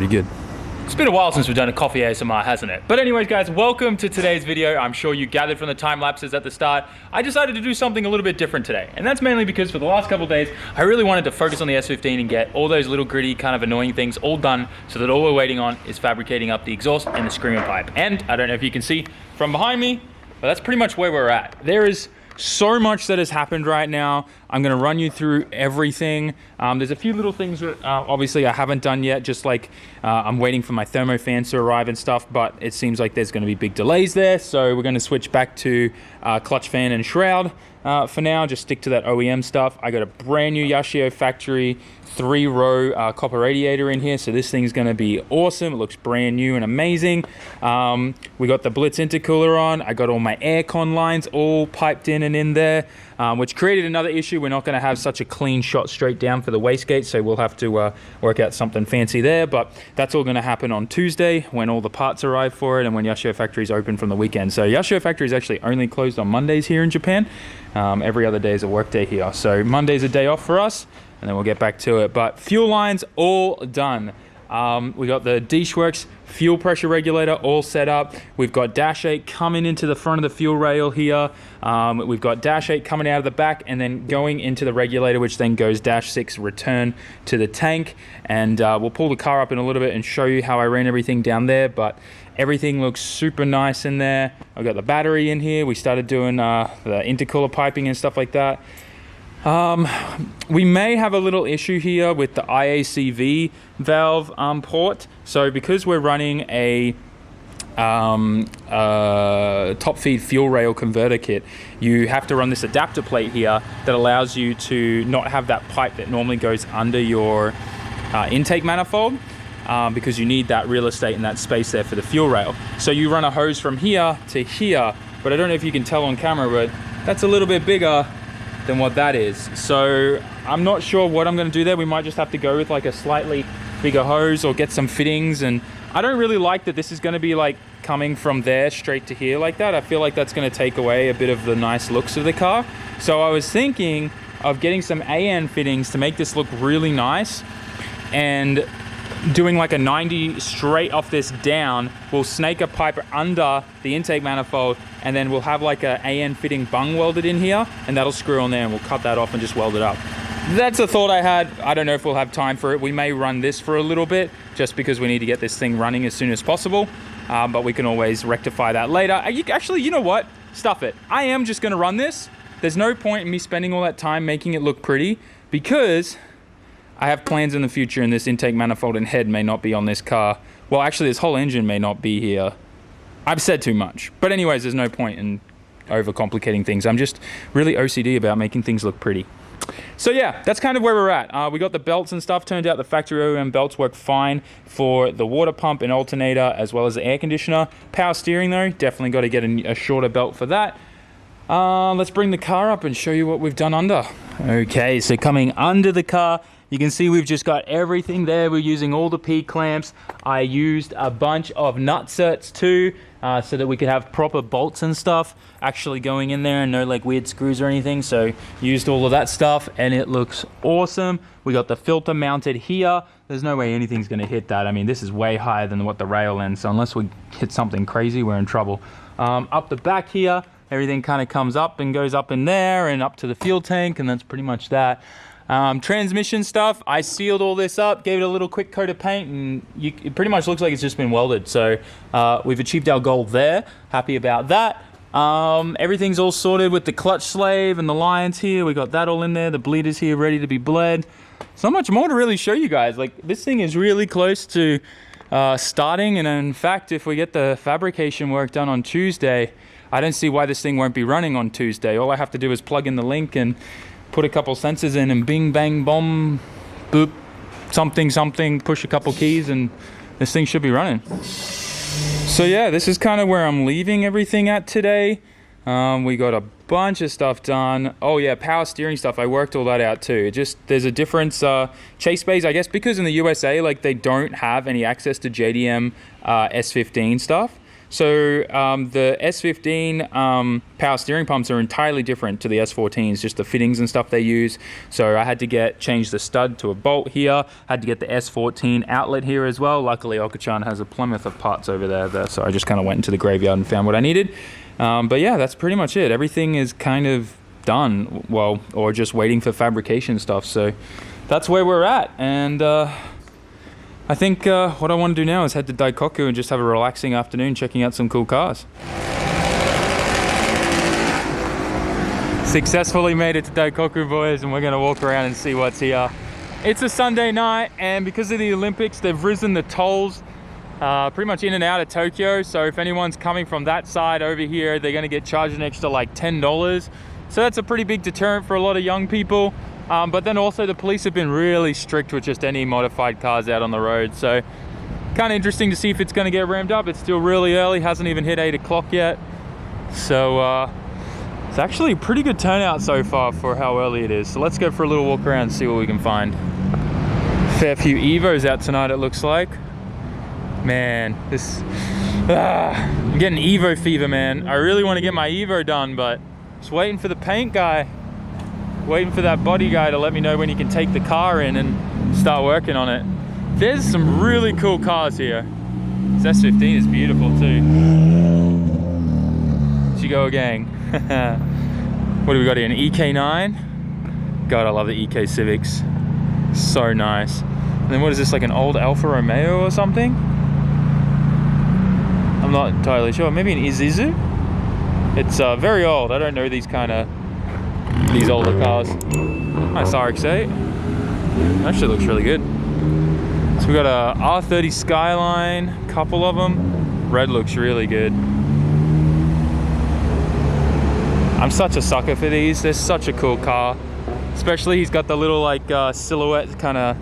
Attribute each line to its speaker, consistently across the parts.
Speaker 1: pretty good.
Speaker 2: It's been a while since we've done a coffee ASMR, hasn't it? But anyways, guys, welcome to today's video. I'm sure you gathered from the time lapses at the start. I decided to do something a little bit different today. And that's mainly because for the last couple of days, I really wanted to focus on the S15 and get all those little gritty kind of annoying things all done so that all we're waiting on is fabricating up the exhaust and the screamer pipe. And I don't know if you can see from behind me, but that's pretty much where we're at. There is so much that has happened right now. I'm gonna run you through everything. There's a few little things that obviously I haven't done yet, just like I'm waiting for my thermo fans to arrive and stuff, but it seems like there's gonna be big delays there. So we're gonna switch back to clutch fan and shroud for now, just stick to that OEM stuff. I got a brand new Yashio factory 3-row copper radiator in here, so this thing's gonna be awesome. It looks brand new and amazing. We got the Blitz intercooler on. I got all my aircon lines all piped in and in there, which created another issue. We're not gonna have such a clean shot straight down for the wastegate, so we'll have to work out something fancy there, but that's all gonna happen on Tuesday when all the parts arrive for it and when Yashio factory is open from the weekend. So Yashio factory is actually only closed on Mondays here in Japan. Every other day is a work day here. So Monday's a day off for us, and then we'll get back to it. But fuel lines all done. We got the Dishworks fuel pressure regulator all set up. We've got dash 8 coming into the front of the fuel rail here. We've got dash 8 coming out of the back and then going into the regulator, which then goes dash 6 return to the tank. And we'll pull the car up in a little bit and show you how I ran everything down there. But everything looks super nice in there. I've got the battery in here. We started doing the intercooler piping and stuff like that. We may have a little issue here with the IACV valve port. So because we're running a top feed fuel rail converter kit, you have to run this adapter plate here that allows you to not have that pipe that normally goes under your intake manifold, because you need that real estate and that space there for the fuel rail. So you run a hose from here to here, but I don't know if you can tell on camera, but that's a little bit bigger than what that is. So I'm not sure what I'm gonna do there. We might just have to go with like a slightly bigger hose or get some fittings. And I don't really like that this is gonna be like coming from there straight to here like that. I feel like that's gonna take away a bit of the nice looks of the car. So I was thinking of getting some AN fittings to make this look really nice, and doing like a 90 straight off this down. We'll snake a pipe under the intake manifold, and then we'll have like a AN fitting bung welded in here, and that'll screw on there, and we'll cut that off and just weld it up. That's a thought I had. I don't know if we'll have time for it. We may run this for a little bit just because we need to get this thing running as soon as possible, but we can always rectify that later. Actually, you know what? Stuff it. I am just gonna run this. There's no point in me spending all that time making it look pretty, because I have plans in the future, and this intake manifold and head may not be on this car. Well, actually, this whole engine may not be here. I've said too much. But anyways, there's no point in overcomplicating things. I'm just really OCD about making things look pretty. So yeah, that's kind of where we're at. We got the belts and stuff. Turned out the factory OEM belts work fine for the water pump and alternator, as well as the air conditioner. Power steering though, definitely got to get a shorter belt for that. Let's bring the car up and show you what we've done under. Okay, so coming under the car, you can see we've just got everything there. We're using all the P-clamps. I used a bunch of nutserts too, so that we could have proper bolts and stuff actually going in there and no like weird screws or anything. So used all of that stuff and it looks awesome. We got the filter mounted here. There's no way anything's gonna hit that. I mean, this is way higher than what the rail ends, so unless we hit something crazy, we're in trouble. Up the back here, everything kind of comes up and goes up in there and up to the fuel tank, and that's pretty much that. Transmission stuff, I sealed all this up, gave it a little quick coat of paint, and it pretty much looks like it's just been welded. So we've achieved our goal there. Happy about that. Everything's all sorted with the clutch slave and the lions here. We got that all in there. The bleeders here ready to be bled. So much more to really show you guys. Like, this thing is really close to starting, and in fact, if we get the fabrication work done on Tuesday, I don't see why this thing won't be running on Tuesday. All I have to do is plug in the link and put a couple sensors in, and bing, bang, boom, boop, something, something, push a couple keys, and this thing should be running. So yeah, this is kind of where I'm leaving everything at today. We got a bunch of stuff done. Oh yeah, power steering stuff, I worked all that out too. There's a difference, chase bays, I guess, because in the USA, like, they don't have any access to JDM S15 stuff. So the S15 power steering pumps are entirely different to the S14s, just the fittings and stuff they use. So I had to change the stud to a bolt here, had to get the S14 outlet here as well. Luckily, Okachan has a Plymouth of parts over there, so I just kind of went into the graveyard and found what I needed. But yeah, that's pretty much it. Everything is kind of done, well, or just waiting for fabrication stuff. So that's where we're at. And I think what I want to do now is head to Daikoku and just have a relaxing afternoon checking out some cool cars. Successfully made it to Daikoku, boys, and we're going to walk around and see what's here. It's a Sunday night, and because of the Olympics, they've risen the tolls pretty much in and out of Tokyo. So if anyone's coming from that side over here, they're going to get charged an extra like $10. So that's a pretty big deterrent for a lot of young people. But then also the police have been really strict with just any modified cars out on the road. So kind of interesting to see if it's going to get ramped up. It's still really early, hasn't even hit 8 o'clock yet. So it's actually a pretty good turnout so far for how early it is. So let's go for a little walk around and see what we can find. Fair few Evos out tonight, it looks like. Man, I'm getting Evo fever, man. I really want to get my Evo done, but just waiting for the paint guy. Waiting for that body guy to let me know when he can take the car in and start working on it. There's some really cool cars here. This S15 is beautiful too. There you go, gang. What do we got here? An EK9? God, I love the EK Civics. So nice. And then what is this, like an old Alfa Romeo or something? I'm not entirely sure. Maybe an Isuzu? It's very old. I don't know these older cars. Nice RX-8. Actually looks really good. So we got a R30 Skyline, couple of them. Red looks really good. I'm such a sucker for these. They're such a cool car. Especially he's got the little like silhouette kind of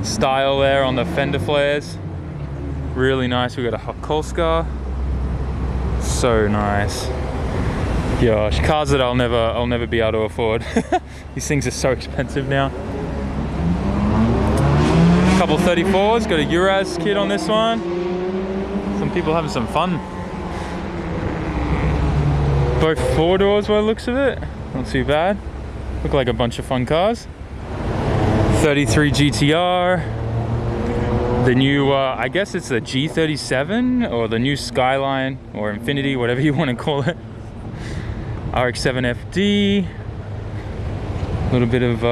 Speaker 2: style there on the fender flares. Really nice. We got a Hakosuka. So nice. Gosh, cars that I'll never be able to afford. These things are so expensive now. Couple 34s, got a Uraz kit on this one. Some people having some fun. Both 4 doors by the looks of it. Not too bad. Look like a bunch of fun cars. 33 GTR. The new, I guess it's the G37 or the new Skyline or Infinity, whatever you want to call it. RX-7 FD, a little bit of,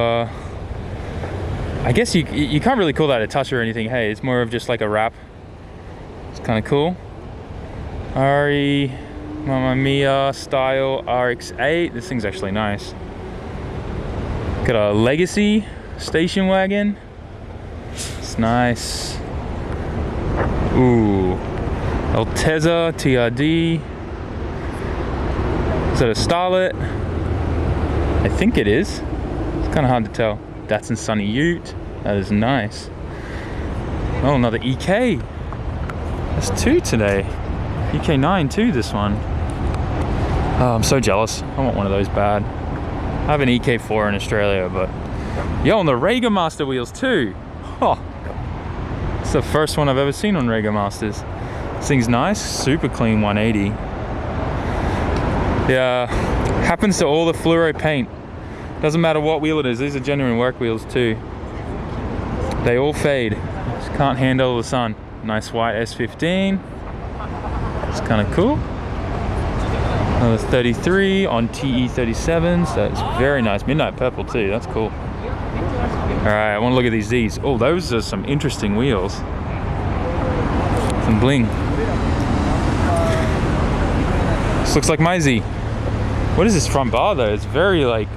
Speaker 2: I guess you can't really call that a touch or anything. Hey, it's more of just like a wrap. It's kind of cool. Ari, Mamma Mia style RX-8. This thing's actually nice. Got a Legacy station wagon. It's nice. Ooh, Altezza TRD. Is that a Starlet? I think it is. It's kind of hard to tell. Datsun Sunny Ute. That is nice. Oh, another EK. That's 2 today. EK9 too, this one. Oh, I'm so jealous. I want one of those bad. I have an EK4 in Australia, but... Yo, on the Rega Master wheels too. Oh. It's the first one I've ever seen on Rega Masters. This thing's nice. Super clean 180. Yeah, happens to all the fluoro paint. Doesn't matter what wheel it is. These are genuine work wheels too. They all fade. Just can't handle the sun. Nice white S15. It's kind of cool. Another 33 on TE37s. That's very nice. Midnight purple too. That's cool. All right, I want to look at these Z's. Oh, those are some interesting wheels. Some bling. This looks like my Z. What is this front bar though? It's very like,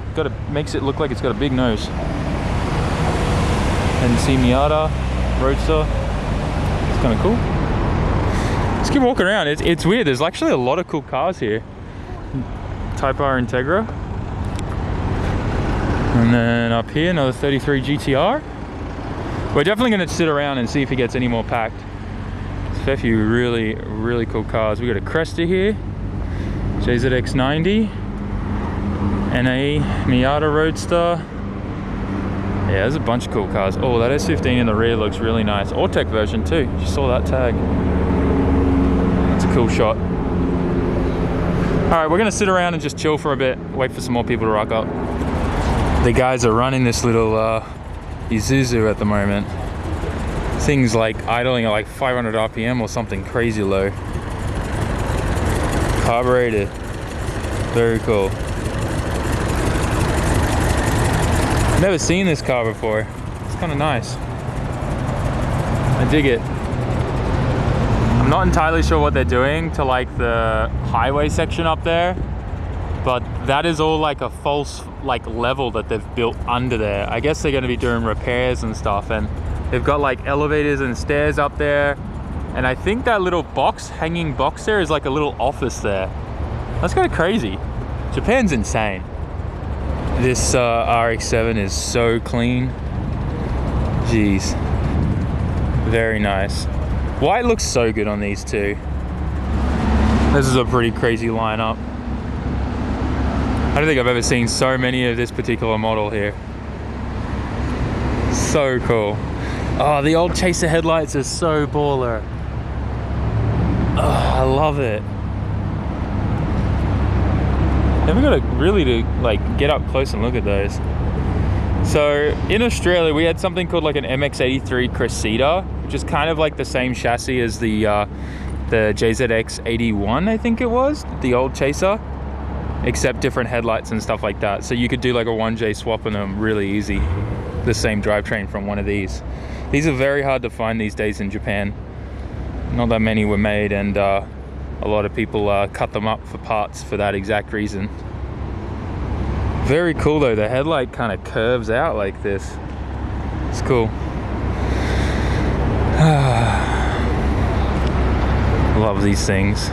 Speaker 2: makes it look like it's got a big nose. And see Miata Roadster. It's kind of cool. Let's keep walking around. It's weird. There's actually a lot of cool cars here. Type R Integra. And then up here, another 33 GTR. We're definitely going to sit around and see if it gets any more packed. There's a fair few really, really cool cars. We got a Cresta here, JZX90, NA Miata Roadster. Yeah, there's a bunch of cool cars. Oh, that S15 in the rear looks really nice. Autotech version too. Just saw that tag. That's It's a cool shot. Alright, we're gonna sit around and just chill for a bit, wait for some more people to rock up. The guys are running this little Isuzu at the moment. Thing's like idling at like 500 RPM or something crazy low. Carbureted. Very cool. Never seen this car before. It's kind of nice. I dig it. I'm not entirely sure what they're doing to like the highway section up there, but that is all like a false like level that they've built under there. I guess they're going to be doing repairs and stuff, and they've got like elevators and stairs up there, and I think that little box, hanging box there is like a little office there. That's kind of crazy. Japan's insane. This RX-7 is so clean. Jeez. Very nice. White looks so good on these two. This is a pretty crazy lineup. I don't think I've ever seen so many of this particular model here. So cool. Oh, the old Chaser headlights are so baller. Oh, I love it. Never got to really like get up close and look at those. So in Australia, we had something called like an MX-83 Cressida, which is kind of like the same chassis as the JZX-81, I think it was, the old Chaser, except different headlights and stuff like that. So you could do like a 1J swap on them really easy. The same drivetrain from one of these. These are very hard to find these days in Japan. Not that many were made, and a lot of people cut them up for parts for that exact reason. Very cool though, the headlight kind of curves out like this. It's cool. Love these things.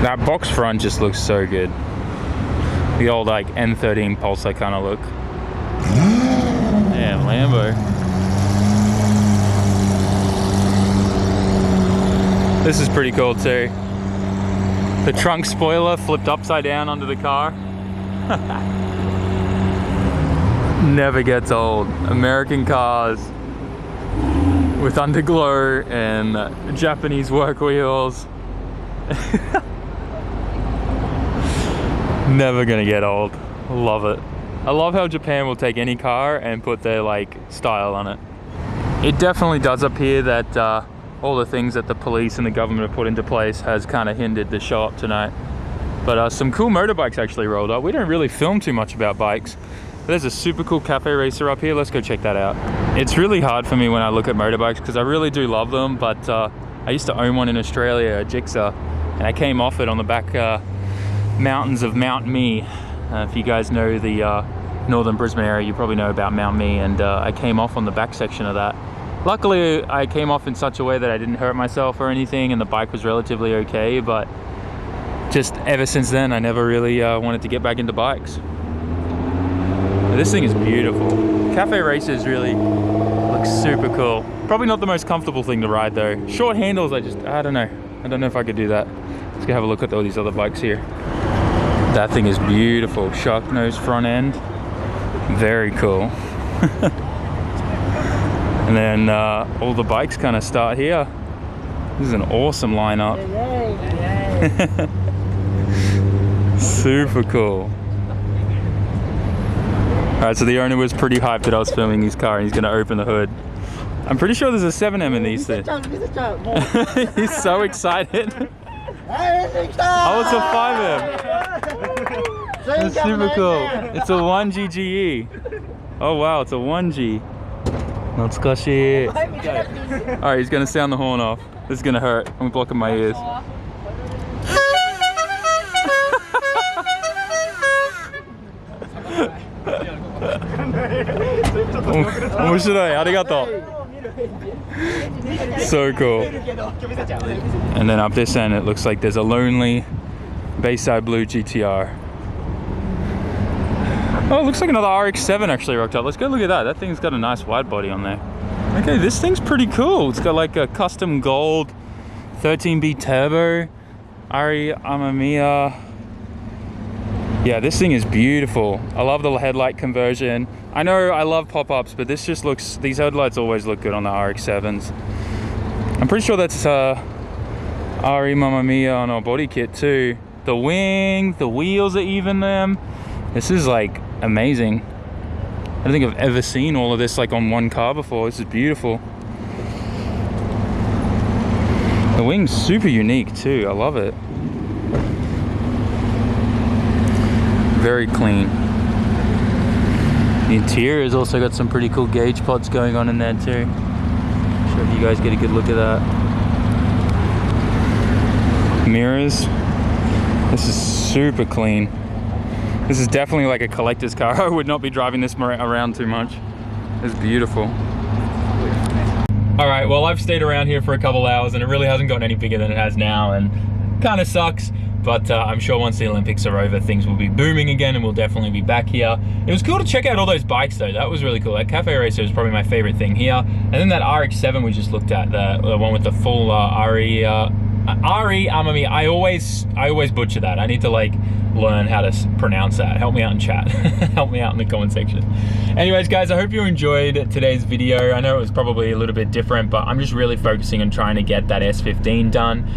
Speaker 2: That box front just looks so good. The old like N13 Pulsar kind of look. Yeah, Lambo. This is pretty cool too. The trunk spoiler flipped upside down onto the car. Never gets old. American cars with underglow and Japanese work wheels. Never gonna get old. Love it. I love how Japan will take any car and put their like style on it. It definitely does appear that all the things that the police and the government have put into place has kind of hindered the show up tonight. But some cool motorbikes actually rolled up. We don't really film too much about bikes. There's a super cool cafe racer up here. Let's go check that out. It's really hard for me when I look at motorbikes because I really do love them, but I used to own one in Australia, a Gixxer, and I came off it on the back mountains of Mount Me. If you guys know the northern Brisbane area, you probably know about Mount Me, and I came off on the back section of that. Luckily, I came off in such a way that I didn't hurt myself or anything, and the bike was relatively okay, but just ever since then, I never really wanted to get back into bikes. This thing is beautiful. Cafe Racers really looks super cool. Probably not the most comfortable thing to ride though. Short handles, I don't know. I don't know if I could do that. Let's go have a look at all these other bikes here. That thing is beautiful. Shark nose front end. Very cool. And then all the bikes kind of start here. This is an awesome lineup. Super cool. Alright, so the owner was pretty hyped that I was filming his car and he's going to open the hood. I'm pretty sure there's a 7M in these things. He's so excited. Oh, it's a 5M. That's super cool. It's a 1G GE. Oh wow, it's a 1G. Natsukashi. Alright, he's going to sound the horn off. This is going to hurt. I'm blocking my ears. So cool. And then up this end it looks like there's a lonely Bayside Blue GTR. Oh, it looks like another RX-7 actually rocked up. Let's go look at that. That thing's got a nice wide body on there. Okay, this thing's pretty cool. It's got like a custom gold 13B turbo. Ari Amamiya. Yeah, this thing is beautiful. I love the headlight conversion. I know I love pop-ups, but this just looks, these headlights always look good on the RX-7s. I'm pretty sure that's RE Mamma Mia on our body kit too. The wing, the wheels are even them. This is like amazing. I don't think I've ever seen all of this like on one car before. This is beautiful. The wing's super unique too. I love it. Very clean. The interior has also got some pretty cool gauge pods going on in there too. Sure if you guys get a good look at that. Mirrors. This is super clean. This is definitely like a collector's car. I would not be driving this around too much. It's beautiful. All right, well, I've stayed around here for a couple hours and it really hasn't gotten any bigger than it has now, and kind of sucks. But I'm sure once the Olympics are over, things will be booming again and we'll definitely be back here. It was cool to check out all those bikes though. That was really cool. That Cafe Racer was probably my favorite thing here. And then that RX-7 we just looked at, the one with the full RE Mamma Mia. I always butcher that. I need to like learn how to pronounce that. Help me out in chat. Help me out in the comment section. Anyways, guys, I hope you enjoyed today's video. I know it was probably a little bit different, but I'm just really focusing on trying to get that S15 done.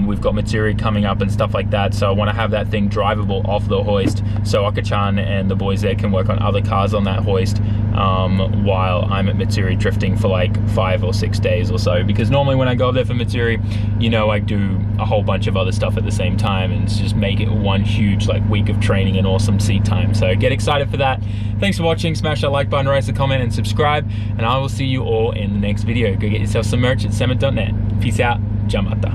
Speaker 2: We've got Matsuri coming up and stuff like that, so I want to have that thing drivable off the hoist so Aka-chan and the boys there can work on other cars on that hoist while I'm at Matsuri drifting for like 5 or 6 days or so, because normally when I go up there for Matsuri, you know, I do a whole bunch of other stuff at the same time and just make it one huge like week of training and awesome seat time. So get excited for that. Thanks for watching. Smash that like button, raise a comment and subscribe, and I will see you all in the next video. Go get yourself some merch at SAMMIT.net. Peace out. Jamata.